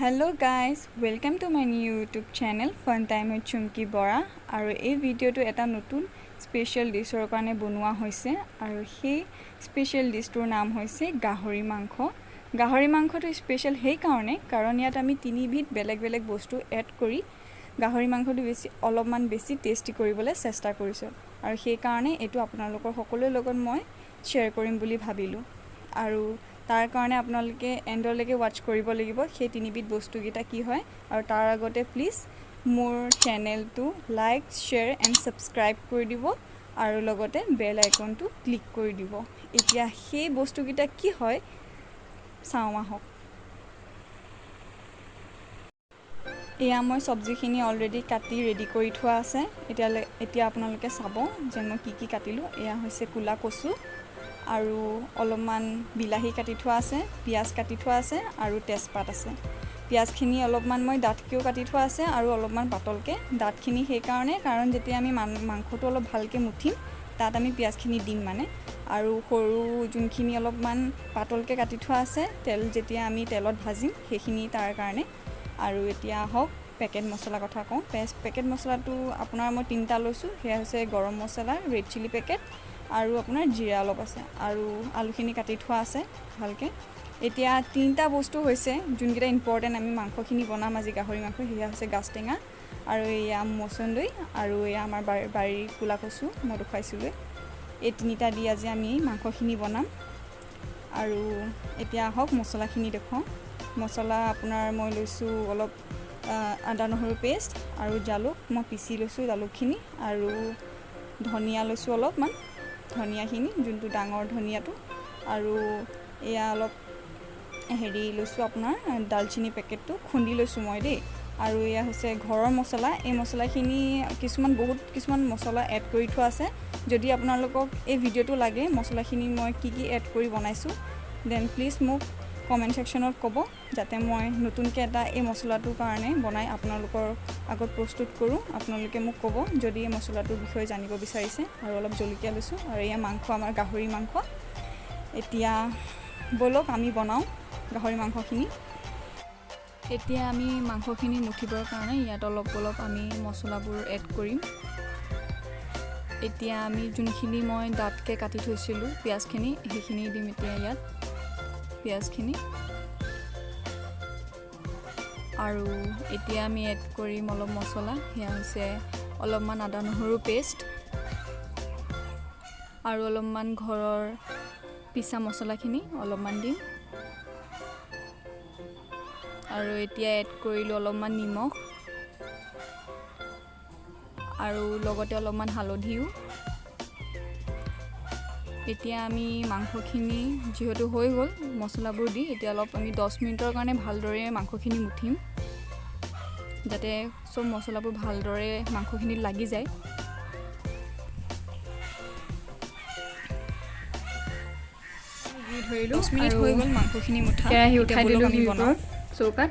Hello guys, welcome to my new YouTube channel Fun Time with Chunki Bora আৰু এই ভিডিওটো এটা নতুন স্পেশাল ডিশৰ কাৰণে বনোৱা হৈছে আৰু সেই স্পেশাল ডিশটোৰ নাম হৈছে গাহৰি মাংস। গাহৰি মাংসটো স্পেশাল হেই কাৰণে কাৰণ ইয়াত আমি তিনিবিধ বেলেগ বেলেগ বস্তু এড কৰি গাহৰি মাংসটো অলপমান বেছি টেস্টি কৰিবলৈ চেষ্টা কৰিছো আৰু সেই কাৰণে এটো আপোনালোকৰ সকলোৰ লগত মই শেয়াৰ কৰিম বুলি ভাবিলো আৰু তাৰ কাৰণে আপোনালোকে এন্ডলৈকে ওয়াচ কৰিব লাগিব সেই তিনিবিধ বস্তু গিটা কি হয় আৰু তাৰ আগতে প্লিজ মোৰ চেনেলটো লাইক শেয়াৰ এণ্ড সাবস্ক্ৰাইব কৰি দিব আৰু লগতে বেল আইকনটো ক্লিক কৰি দিব। এতিয়া সেই বস্তু গিটা কি হয় চাওঁ আহক। এয়া মই সবজিখিনি অলৰেডি কাটি ৰেডি কৰি থোৱা আছে। এতিয়া আপোনালোকে চাব যে মই কি কাটিলো। এয়া হৈছে কুলা কচু আৰু অলপমান বিলাহী কাটি থোৱা আছে, পিয়াজ কাটি থোৱা আছে আৰু তেজপাত আছে। পিয়াজখিনি অলপমান মই ডাঠকিও কাটি থোৱা আছে আৰু অলপমান পাতলকে। ডাঠখিনি সেই কাৰণে কাৰণ যেতিয়া আমি মাংসটো অলপ ভালকে মুঠিম তাত আমি পিয়াজখিনি দিম মানে আৰু সৰু যোনখিনি অলপমান পাতলকে কাটি থোৱা আছে তেল যেতিয়া আমি তেলত ভাজিম সেইখিনি তাৰ কাৰণে। আৰু এতিয়া হক পেকেট মছলা কথা কওঁ। পেকেট মছলাটো আপোনাৰ মই তিনটা লৈছো। হেয়া হৈছে গৰম মছলা, ৰেড চিলি পেকেট আৰু আপোনাৰ জিৰা অলপ আছে আৰু আলুখিনি কাটি থোৱা আছে ভালকে। এতিয়া তিনটা বস্তু হৈছে যোনকেইটা ইম্পৰ্টেন্ট আমি মাংসখিনি বনাম আজি গাহৰি মাংস। হেয়া হৈছে গাছটেঙা আৰু এয়া মচনদ আৰু এয়া আমাৰ বাৰীৰ কুলা কচু মই দেখাইছিলো। এই তিনিটা দি আজি আমি মাংসখিনি বনাম আৰু এতিয়া হক মছলাখিনি দেখুৱাম। মছলা আপোনাৰ মই লৈছো অলপ আদা নহৰু পেষ্ট আৰু জালুক মই পিচি লৈছো জালুকখিনি আৰু ধনিয়া লৈছো অলপমান ধনিয়াখিনি যোনটো ডাঙৰ ধনিয়াটো আৰু এয়া অলপ হেৰি লৈছো আপোনাৰ দালচিনি পেকেটটো খুন্দি লৈছো মই দেই আৰু এয়া হৈছে ঘৰৰ মছলা। এই মছলাখিনি কিছুমান মছলা এড কৰি থোৱা আছে। যদি আপোনালোকক এই ভিডিওটো লাগে মছলাখিনি মই কি এড কৰি বনাইছো দেন প্লিজ মোক কমেন্ট সেকশনত ক'ব যাতে মই নতুনকৈ এটা এই মছলাটোৰ কাৰণে বনাই আপোনালোকৰ আগত প্ৰস্তুত কৰো। আপোনালোকে মোক ক'ব যদি এই মছলাটোৰ বিষয়ে জানিব বিচাৰিছে আৰু অলপ জলকীয়া লৈছো আৰু এয়া মাংস আমাৰ গাহৰি মাংস। এতিয়া বলক আমি বনাও গাহৰি মাংসখিনি। এতিয়া আমি মাংসখিনি মুঠিবৰ কাৰণে ইয়াত অলপ আমি মছলাবোৰ এড কৰিম। এতিয়া আমি যোনখিনি মই ডাটকে কাটি থৈছিলো পিয়াজখিনি সেইখিনি দিম এতিয়া ইয়াত পিয়াজখিনি আৰু এতিয়া আমি এড কৰিম অলপ মছলা। হেয়া হৈছে অলপমান আদা নহৰু পেষ্ট আৰু অলপমান ঘৰৰ পিছা মছলাখিনি অলপমান দিম আৰু এতিয়া এড কৰিলো অলপমান নিমখ আৰু লগতে অলপমান হালধিও। এতিয়া আমি মাংসখিনি যেহেতু হৈ গ'ল মছলাবোৰ দি এতিয়া অলপ আমি 10 মিনিটৰ কাৰণে ভালদৰে মাংসখিনি মুঠিম যাতে সব মছলাবোৰ ভালদৰে মাংসখিনিত লাগি যায়। 10 মিনিট হৈ গ'ল মাংসখিনি মুঠা। কেৰাহী উঠাই দিলো আমি বনাও চৌকাত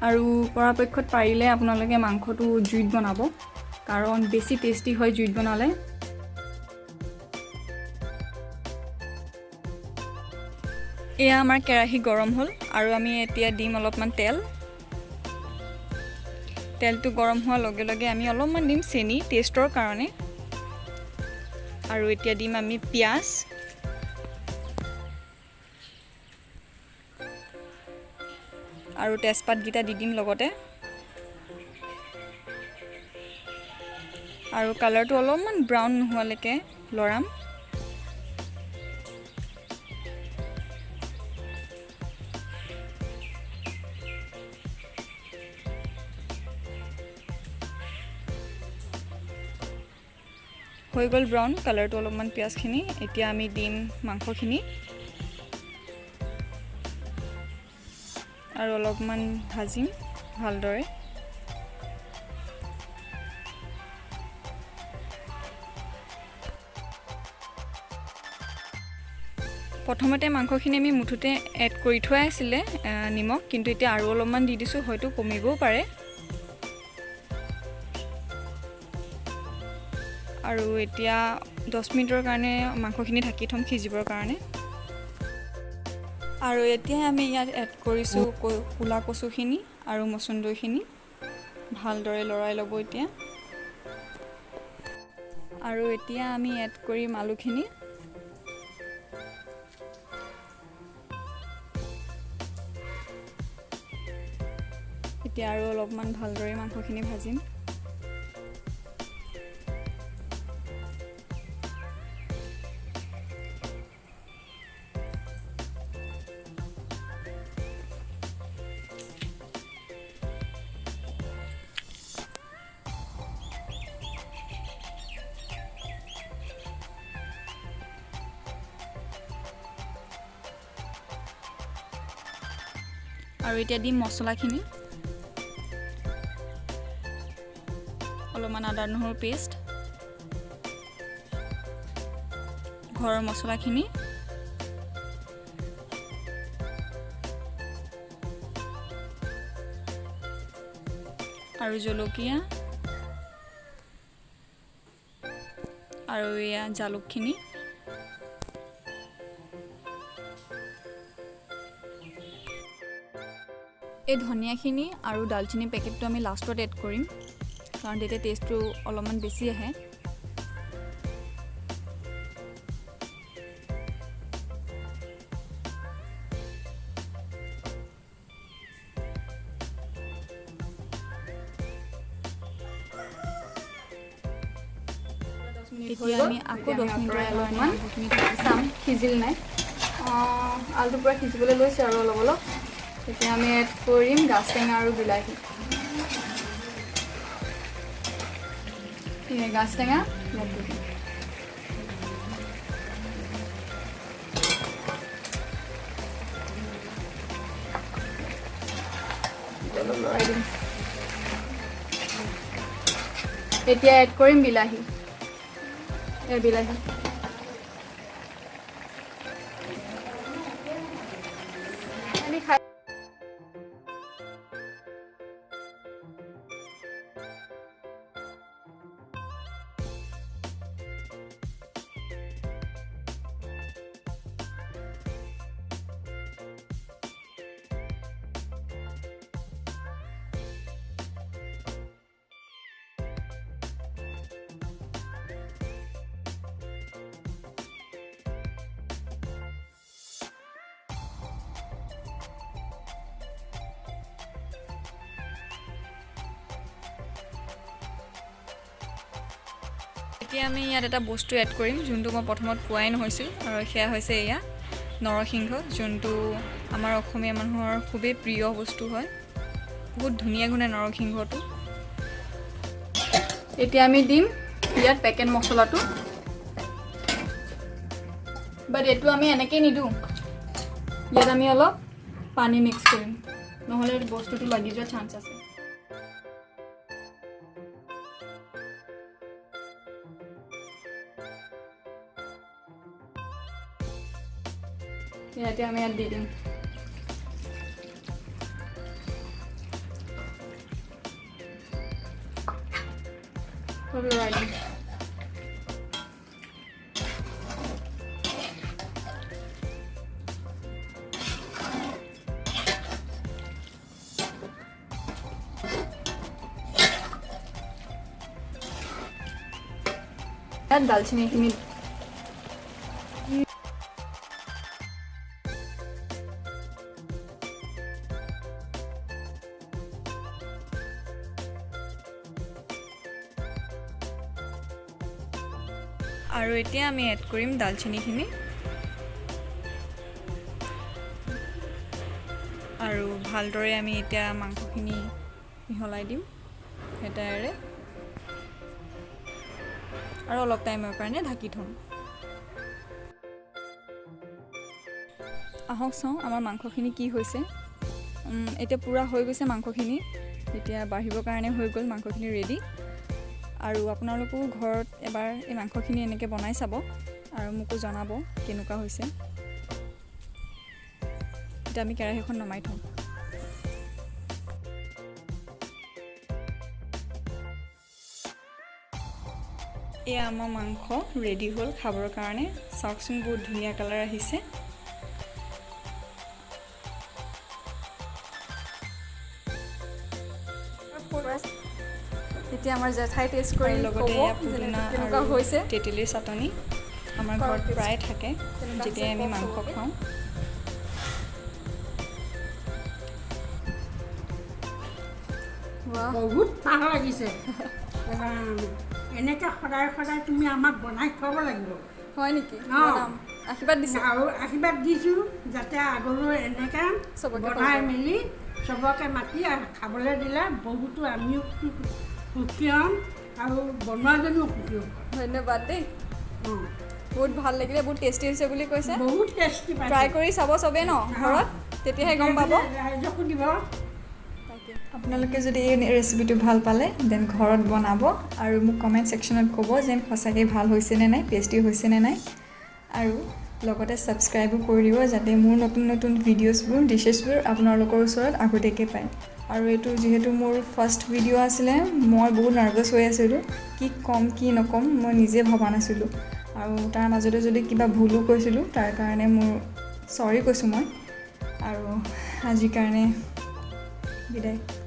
আৰু পৰাপক্ষত পাৰিলে আপোনালোকে মাংসটো জুইত বনাব কাৰণ বেছি টেস্টি হয় জুইত বনালে। এয়া আমাৰ কেৰাহী গৰম হ'ল আৰু আমি এতিয়া দিম অলপমান তেলটো গৰম হোৱাৰ লগে লগে আমি অলপমান দিম চেনি টেষ্টৰ কাৰণে আৰু এতিয়া দিম আমি পিয়াজ আৰু তেজপাত গিটা দি দিম লগতে আৰু কালাৰটো অলপমান ব্ৰাউন নোহোৱালৈকে লৰাম। হৈ গ'ল ব্ৰাউন কালাৰটো অলপমান পিয়াজখিনি। এতিয়া আমি দিম মাংসখিনি আৰু অলপমান ভাজিম ভালদৰে। প্ৰথমতে মাংসখিনি আমি মুঠতে এড কৰি থোৱা আছিল নিমখ কিন্তু এতিয়া আৰু অলপমান দি দিছো হয়তো কমিবও পাৰে আৰু এতিয়া 10 মিনিটৰ কাৰণে মাংসখিনি ঢাকি থম সিজিবৰ কাৰণে। আৰু এতিয়া আমি ইয়াত এড কৰিছোঁ ক'লা কচুখিনি আৰু মচন্দৰীখিনি ভালদৰে লৰাই ল'ব এতিয়া আৰু এতিয়া আমি এড কৰিম আলুখিনি এতিয়া আৰু অলপমান ভালদৰে মাংসখিনি ভাজিম আৰু এতিয়া দিম মছলাখিনি অলপমান আদা নহৰু পেষ্ট ঘৰৰ মছলাখিনি আৰু জলকীয়া আৰু এয়া জালুকখিনি এই ধনিয়াখিনি আৰু দালচিনি পেকেটটো আমি লাষ্টত এড কৰিম কাৰণ তেতিয়া টেষ্টটো অলপমান বেছি আহে এতিয়া আমি আকৌ 10 মিনিটৰ অলপমান চাম সিজিল নাই আলুটো পুৰা সিজিবলৈ লৈছে আৰু অলপ অলপ এতিয়া আমি এড কৰিম গাজ টেঙা আৰু বিলাহী গাজ টেঙা লৰাই দিম এতিয়া এড কৰিম বিলাহী বিলাহী এতিয়া আমি ইয়াত এটা বস্তু এড কৰিম যোনটো মই প্ৰথমত কোৱাই নহৈছিল আৰু সেয়া হৈছে এয়া নৰসিংহ যোনটো আমাৰ অসমীয়া মানুহৰ খুবেই প্ৰিয় বস্তু হয় বহুত ধুনীয়া গুণে নৰসিংহটো এতিয়া আমি দিম ইয়াত পেকেট মছলাটো বাট এইটো আমি এনেকৈ নিদিওঁ ইয়াত আমি অলপ পানী মিক্স কৰিম নহ'লে বস্তুটো লাগি যোৱাৰ চান্স আছে ইয়াতে আমি ইয়াত দি দিম লৰাই দিম ইয়াত দালচিনিখিনি আৰু এতিয়া আমি এড কৰিম দালচিনিখিনি আৰু ভালদৰে আমি এতিয়া মাংসখিনি মিহলাই দিম হেতাৰে আৰু অলপ টাইমৰ কাৰণে ঢাকি থ'ম আহক চাওঁ আমাৰ মাংসখিনি কি হৈছে এতিয়া পুৰা হৈ গৈছে মাংসখিনি এতিয়া বাঢ়িবৰ কাৰণে হৈ গ'ল মাংসখিনি ৰেডি আৰু আপোনালোকেও ঘৰত এবাৰ এই মাংসখিনি এনেকৈ বনাই চাব আৰু মোকো জনাব কেনেকুৱা হৈছে এতিয়া আমি কেৰাহীখন নমাই থ'ম এয়া আমাৰ মাংস ৰেডি হ'ল খাবৰ কাৰণে চাওকচোন বহুত ধুনীয়া কালাৰ আহিছে এতিয়া আমাৰ জেঠাই টেষ্ট কৰি লগতে কেনেকুৱা হৈছে তেঁতেলীৰ চাটনি আমাৰ ঘৰত প্ৰায় থাকে যেতিয়া আমি মাংস খাওঁ বহুত ভাল লাগিছে এনেকৈ সদায় সদায় তুমি আমাক বনাই খুৱাব লাগিব হয় নেকি অঁ আশীৰ্বাদ দিছোঁ আৰু আশীৰ্বাদ দিছোঁ যাতে আগলৈ এনেকৈ বনাই মেলি চবকে মাতি খাবলৈ দিলে বহুতো আমিও সুখী হ'ম আৰু বনোৱাজনীও সুখী হ'ম ধন্যবাদ দেই অঁ বহুত ভাল লাগিলে বহুত টেষ্টি হৈছে বুলি কৈছে বহুত টেষ্টি ট্ৰাই কৰি চাব চবেই ন ঘৰত তেতিয়াহে গম পাব ৰাইজকো দিব আপোনালোকে যদি এই ৰেচিপিটো ভাল পালে দেন ঘৰত বনাব আৰু মোক কমেণ্ট ছেকশ্যনত ক'ব যেন সঁচাকৈ ভাল হৈছেনে নাই টেষ্টি হৈছেনে নাই আৰু লগতে ছাবস্ক্ৰাইবো কৰি দিব যাতে মোৰ নতুন নতুন ভিডিঅ'ছবোৰ ডিছেছবোৰ আপোনালোকৰ ওচৰত আগতীয়াকৈ পায় আৰু এইটো যিহেতু মোৰ ফাৰ্ষ্ট ভিডিঅ' আছিলে মই বহুত নাৰ্ভাছ হৈ আছিলোঁ কি ক'ম কি নক'ম মই নিজে ভবা নাছিলোঁ আৰু তাৰ মাজতে যদি কিবা ভুলো কৈছিলোঁ তাৰ কাৰণে মোৰ চৰি কৈছোঁ মই আৰু আজিৰ কাৰণে বিদায়